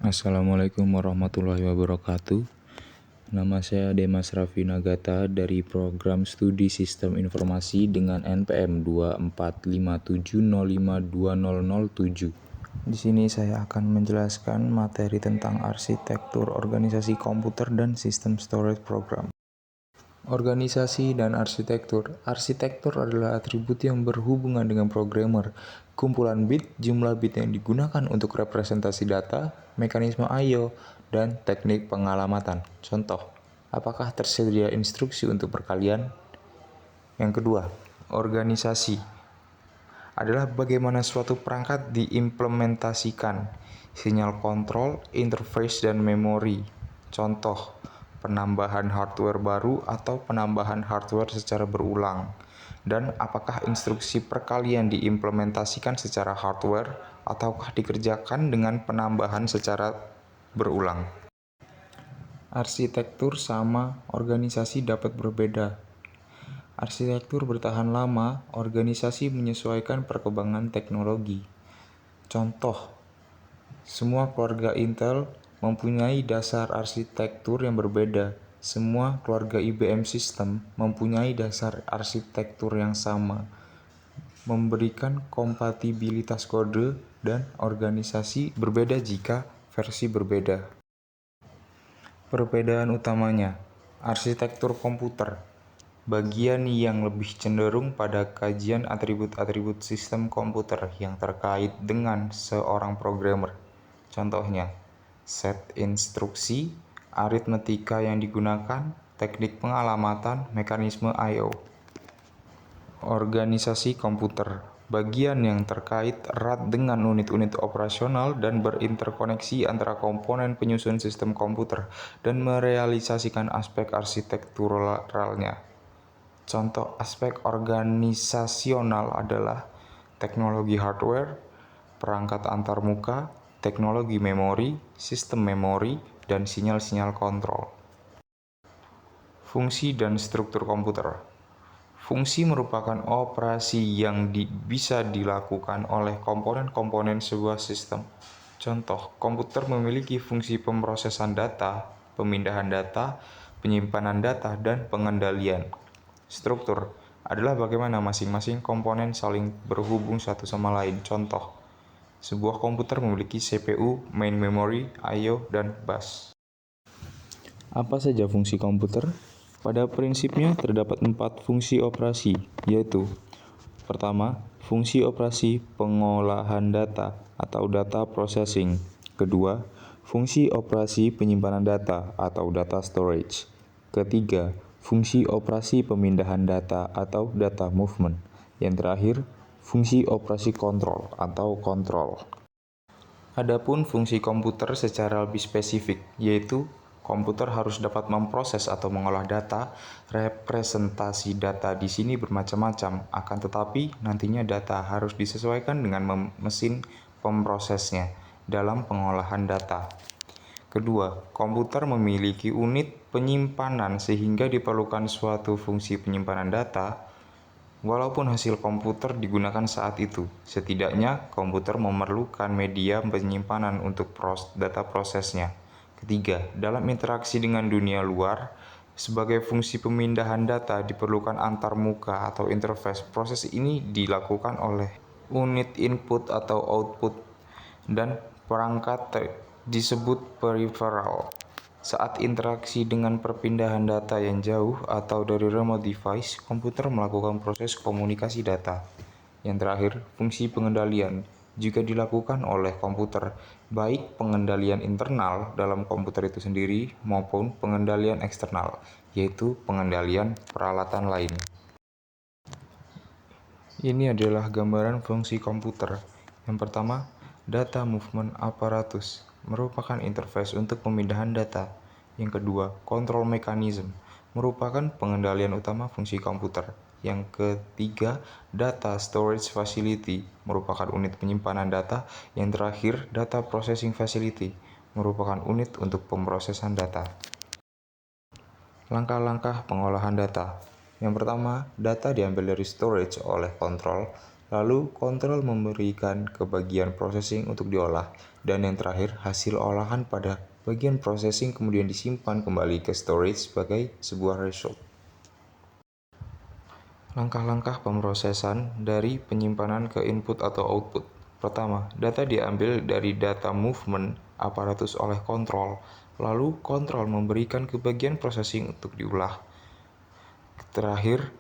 Assalamualaikum warahmatullahi wabarakatuh. Nama saya Demas Raffi Nagata dari Program Studi Sistem Informasi dengan NPM 24570520007. Di sini saya akan menjelaskan materi tentang arsitektur organisasi komputer dan sistem storage program. Organisasi dan arsitektur. Arsitektur adalah atribut yang berhubungan dengan programmer. Kumpulan bit, jumlah bit yang digunakan untuk representasi data, mekanisme I/O, dan teknik pengalamatan. Contoh, apakah tersedia instruksi untuk perkalian? Yang kedua, organisasi adalah bagaimana suatu perangkat diimplementasikan, sinyal kontrol, interface, dan memori. Contoh, penambahan hardware baru atau penambahan hardware secara berulang. Dan apakah instruksi perkalian diimplementasikan secara hardware ataukah dikerjakan dengan penambahan secara berulang. Arsitektur sama organisasi dapat berbeda. Arsitektur bertahan lama, organisasi menyesuaikan perkembangan teknologi. Contoh, semua keluarga Intel mempunyai dasar arsitektur yang berbeda. Semua keluarga IBM System mempunyai dasar arsitektur yang sama, memberikan kompatibilitas kode dan organisasi berbeda jika versi berbeda. Perbedaan utamanya, arsitektur komputer, bagian yang lebih cenderung pada kajian atribut-atribut sistem komputer yang terkait dengan seorang programmer. Contohnya, set instruksi, aritmetika yang digunakan, teknik pengalamatan, mekanisme I/O. Organisasi komputer, bagian yang terkait erat dengan unit-unit operasional dan berinterkoneksi antara komponen penyusun sistem komputer dan merealisasikan aspek arsitekturalnya. Contoh aspek organisasional adalah teknologi hardware, perangkat antarmuka, teknologi memori, sistem memori, dan sinyal-sinyal kontrol. Fungsi dan struktur komputer. Fungsi merupakan operasi yang bisa dilakukan oleh komponen-komponen sebuah sistem. Contoh, komputer memiliki fungsi pemrosesan data, pemindahan data, penyimpanan data, dan pengendalian. Struktur adalah bagaimana masing-masing komponen saling berhubung satu sama lain. Contoh, sebuah komputer memiliki CPU, main memory, I/O, dan bus. Apa saja fungsi komputer? Pada prinsipnya terdapat 4 fungsi operasi, yaitu: pertama, fungsi operasi pengolahan data atau data processing. Kedua, fungsi operasi penyimpanan data atau data storage. Ketiga, fungsi operasi pemindahan data atau data movement. Yang terakhir, fungsi operasi kontrol atau kontrol. Adapun fungsi komputer secara lebih spesifik, yaitu komputer harus dapat memproses atau mengolah data. Representasi data di sini bermacam-macam, akan tetapi nantinya data harus disesuaikan dengan mesin pemrosesnya dalam pengolahan data. Kedua, komputer memiliki unit penyimpanan sehingga diperlukan suatu fungsi penyimpanan data. Walaupun hasil komputer digunakan saat itu, setidaknya komputer memerlukan media penyimpanan untuk data prosesnya. Ketiga, dalam interaksi dengan dunia luar, sebagai fungsi pemindahan data diperlukan antarmuka atau interface. Proses ini dilakukan oleh unit input atau output dan perangkat disebut peripheral. Saat interaksi dengan perpindahan data yang jauh atau dari remote device, komputer melakukan proses komunikasi data. Yang terakhir, fungsi pengendalian juga dilakukan oleh komputer, baik pengendalian internal dalam komputer itu sendiri maupun pengendalian eksternal, yaitu pengendalian peralatan lain. Ini adalah gambaran fungsi komputer. Yang pertama, data movement apparatus merupakan interface untuk pemindahan data. Yang kedua, control mechanism merupakan pengendalian utama fungsi komputer. Yang ketiga, data storage facility merupakan unit penyimpanan data. Yang terakhir, data processing facility merupakan unit untuk pemrosesan data. Langkah-langkah pengolahan data. Yang pertama, data diambil dari storage oleh kontrol. Lalu kontrol memberikan ke bagian processing untuk diolah. Dan yang terakhir, hasil olahan pada bagian processing kemudian disimpan kembali ke storage sebagai sebuah result. Langkah-langkah pemrosesan dari penyimpanan ke input atau output. Pertama, data diambil dari data movement aparatus oleh kontrol, lalu kontrol memberikan ke bagian processing untuk diolah. Terakhir,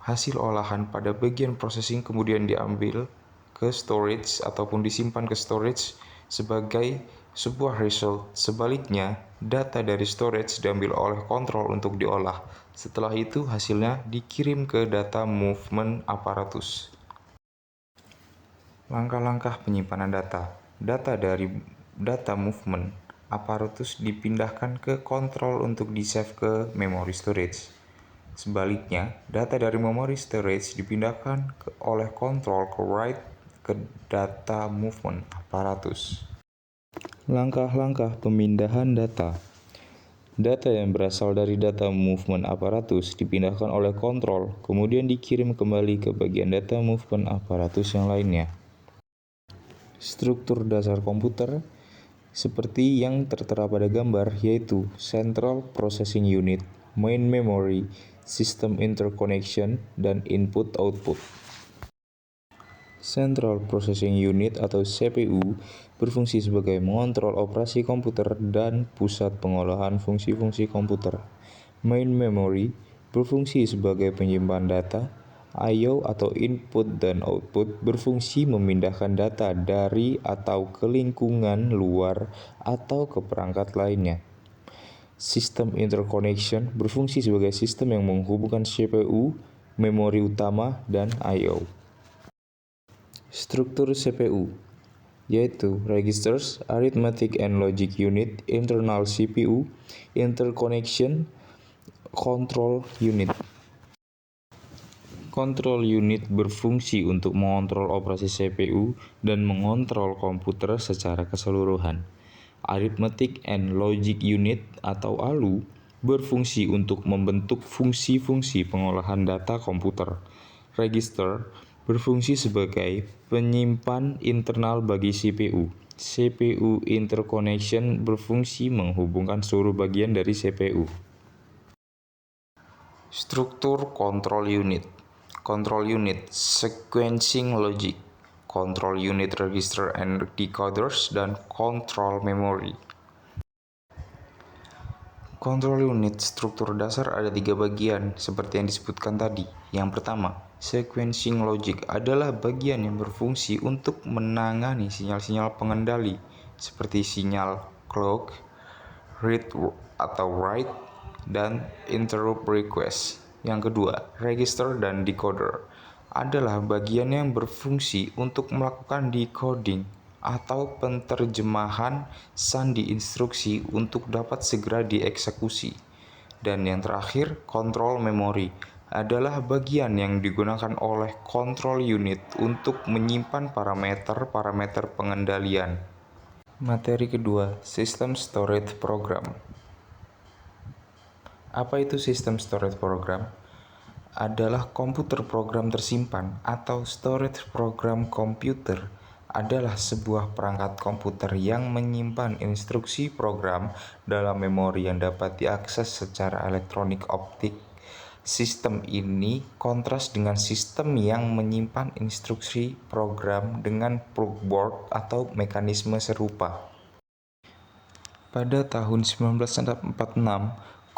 hasil olahan pada bagian processing kemudian diambil ke storage ataupun disimpan ke storage sebagai sebuah result. Sebaliknya, data dari storage diambil oleh kontrol untuk diolah. Setelah itu, hasilnya dikirim ke data movement aparatus. Langkah-langkah penyimpanan data. Data dari data movement aparatus dipindahkan ke kontrol untuk di-save ke memory storage. Sebaliknya, data dari memory storage dipindahkan oleh kontrol ke write ke data movement aparatus. Langkah-langkah pemindahan data. Data yang berasal dari data movement aparatus dipindahkan oleh kontrol, kemudian dikirim kembali ke bagian data movement aparatus yang lainnya. Struktur dasar komputer seperti yang tertera pada gambar, yaitu Central Processing Unit, Main Memory, System Interconnection, dan Input-Output. Central Processing Unit atau CPU berfungsi sebagai mengontrol operasi komputer dan pusat pengolahan fungsi-fungsi komputer. Main Memory berfungsi sebagai penyimpan data. I/O atau input dan output berfungsi memindahkan data dari atau ke lingkungan luar atau ke perangkat lainnya. Sistem interconnection berfungsi sebagai sistem yang menghubungkan CPU, memori utama, dan I/O. Struktur CPU yaitu registers, arithmetic and logic unit, internal CPU, interconnection, control unit. Control unit berfungsi untuk mengontrol operasi CPU dan mengontrol komputer secara keseluruhan. Arithmetic and Logic Unit atau ALU berfungsi untuk membentuk fungsi-fungsi pengolahan data komputer. Register berfungsi sebagai penyimpan internal bagi CPU. CPU interconnection berfungsi menghubungkan seluruh bagian dari CPU. Struktur control unit. Control unit, sequencing logic, control unit register and decoders, dan control memory. Control unit struktur dasar ada 3 bagian seperti yang disebutkan tadi. Yang pertama, sequencing logic adalah bagian yang berfungsi untuk menangani sinyal-sinyal pengendali seperti sinyal clock, read atau write, dan interrupt request. Yang kedua, register dan decoder adalah bagian yang berfungsi untuk melakukan decoding atau penterjemahan sandi instruksi untuk dapat segera dieksekusi. Dan yang terakhir, control memory adalah bagian yang digunakan oleh control unit untuk menyimpan parameter-parameter pengendalian. Materi kedua, System Storage Program. Apa itu System Storage Program? Adalah komputer program tersimpan atau storage program komputer adalah sebuah perangkat komputer yang menyimpan instruksi program dalam memori yang dapat diakses secara elektronik optik. Sistem ini kontras dengan sistem yang menyimpan instruksi program dengan plugboard atau mekanisme serupa. Pada tahun 1946,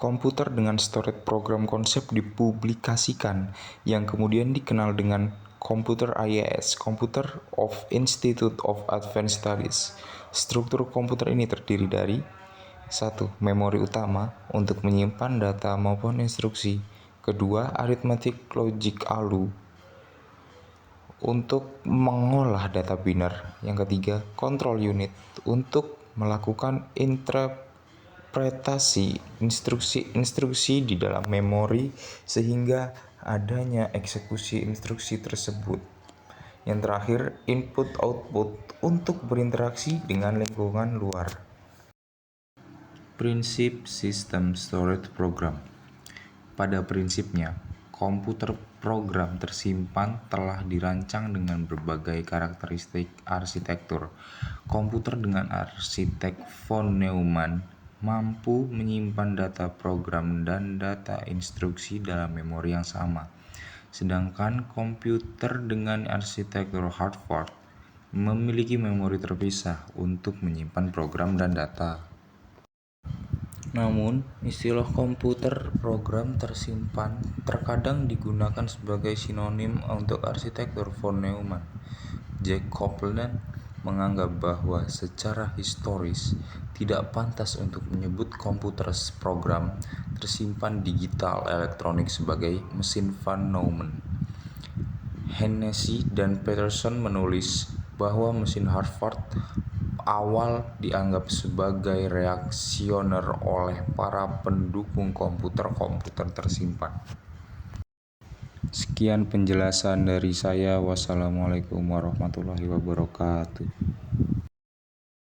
komputer dengan storage program konsep dipublikasikan yang kemudian dikenal dengan komputer IAS, Computer of Institute of Advanced Studies. Struktur komputer ini terdiri dari 1. Memori utama untuk menyimpan data maupun instruksi. Kedua, arithmetic logic ALU untuk mengolah data biner. Yang ketiga, control unit untuk melakukan interpretasi instruksi-instruksi di dalam memori sehingga adanya eksekusi instruksi tersebut. Yang terakhir, input-output untuk berinteraksi dengan lingkungan luar. Prinsip System Storage Program. Pada prinsipnya, komputer program tersimpan telah dirancang dengan berbagai karakteristik arsitektur. Komputer dengan arsitek von Neumann mampu menyimpan data program dan data instruksi dalam memori yang sama. Sedangkan komputer dengan arsitektur Harvard memiliki memori terpisah untuk menyimpan program dan data. Namun, istilah komputer program tersimpan terkadang digunakan sebagai sinonim untuk arsitektur von Neumann. Jack Copeland menganggap bahwa secara historis tidak pantas untuk menyebut komputer program tersimpan digital elektronik sebagai mesin von Neumann. Hennessy dan Peterson menulis bahwa mesin Harvard awal dianggap sebagai reaksioner oleh para pendukung komputer-komputer tersimpan. Sekian penjelasan dari saya. Wassalamualaikum warahmatullahi wabarakatuh.